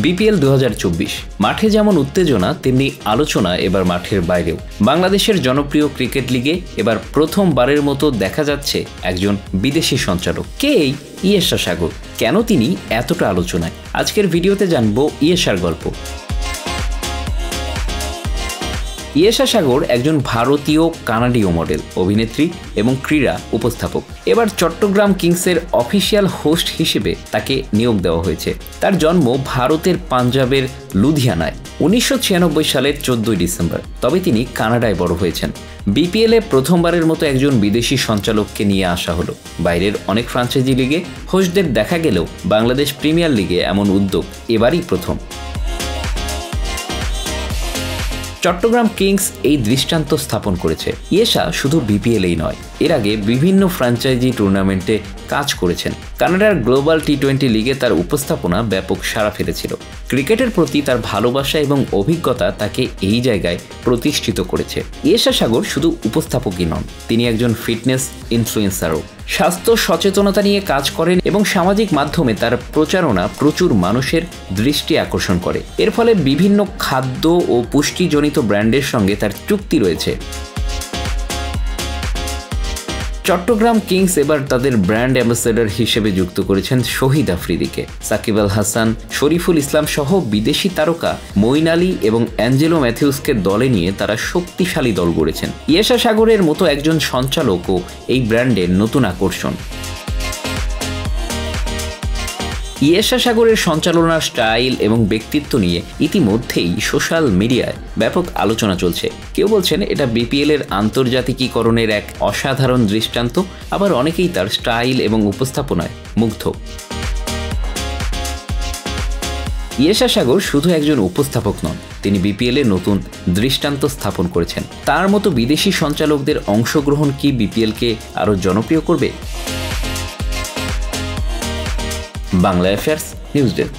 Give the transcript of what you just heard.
BPL 2024 মাঠে যেমন উত্তেজনা তেমনি আলোচনা এবার মাঠের বাইরেও। বাংলাদেশের জনপ্রিয় ক্রিকেট লিগে এবার প্রথমবারের মতো দেখা যাচ্ছে একজন বিদেশি সঞ্চালক। কে এই ইয়েশা সাগর? কেন তিনি এতটা আলোচনায়? আজকের ভিডিওতে জানবো ইয়েশার গল্প। ইয়েশা সাগর একজন ভারতীয় কানাডীয় মডেল, অভিনেত্রী এবং ক্রীড়া উপস্থাপক। এবার চট্টগ্রাম কিংসের অফিসিয়াল হোস্ট হিসেবে তাকে নিয়োগ দেওয়া হয়েছে। তার জন্ম ভারতের পাঞ্জাবের লুধিয়ানায় 1996 সালের 14 ডিসেম্বর। তবে তিনি কানাডায় বড় হয়েছেন। বিপিএলে প্রথমবারের মতো একজন বিদেশি সঞ্চালককে নিয়ে আসা হলো। বাইরের অনেক ফ্রাঞ্চাইজি লিগে হোস্টদের দেখা গেলেও বাংলাদেশ প্রিমিয়ার লিগে এমন উদ্যোগ এবারই প্রথম। চট্টগ্রাম কিংস এই দৃষ্টান্ত স্থাপন করেছে। ইয়েশা শুধু বিপিএলেই নয়, এর আগে বিভিন্ন ফ্র্যাঞ্চাইজি টুর্নামেন্টে কাজ করেছেন। কানাডার গ্লোবাল টি20 লিগে তার উপস্থাপনা ব্যাপক সাড়া ফেলেছিল। ক্রিকেটের প্রতি তার ভালোবাসা এবং অভিজ্ঞতা তাকে এই জায়গায় প্রতিষ্ঠিত করেছে। ইয়েশা সাগর শুধু উপস্থাপকই নন, তিনি একজন ফিটনেস ইনফ্লুয়েন্সারও। স্বাস্থ্য সচেতনতা নিয়ে কাজ করেন এবং সামাজিক মাধ্যমে তার প্রচারণা প্রচুর মানুষের দৃষ্টি আকর্ষণ করে। এর ফলে বিভিন্ন খাদ্য ও পুষ্টিজনিত ব্র্যান্ডের সঙ্গে তার চুক্তি রয়েছে। চট্টগ্রাম কিংস এবার তাদের ব্র্যান্ড অ্যাম্বাসেডর হিসেবে যুক্ত করেছেন শহীদ আফ্রিদিকে। সাকিব আল হাসান, শরীফুল ইসলাম সহ বিদেশি তারকা মঈন আলী এবং অ্যাঞ্জেলো ম্যাথিউসকে দলে নিয়ে তারা শক্তিশালী দল গড়েছেন। ইয়েশা সাগরের মতো একজন সঞ্চালকও এই ব্র্যান্ডের নতুন আকর্ষণ। ইয়েশা সাগরের সঞ্চালনার স্টাইল এবং ব্যক্তিত্ব নিয়ে ইতিমধ্যেই সোশ্যাল মিডিয়ায় ব্যাপক আলোচনা চলছে। কেউ বলছেন এটা বিপিএলের আন্তর্জাতিকীকরণের এক অসাধারণ দৃষ্টান্ত, আবার অনেকেই তার স্টাইল এবং উপস্থাপনায় মুগ্ধ। ইয়েশা সাগর শুধু একজন উপস্থাপক নন, তিনি বিপিএলে নতুন দৃষ্টান্ত স্থাপন করেছেন। তার মতো বিদেশি সঞ্চালকদের অংশগ্রহণ কি বিপিএলকে আরও জনপ্রিয় করবে? Bangla affairs news desk.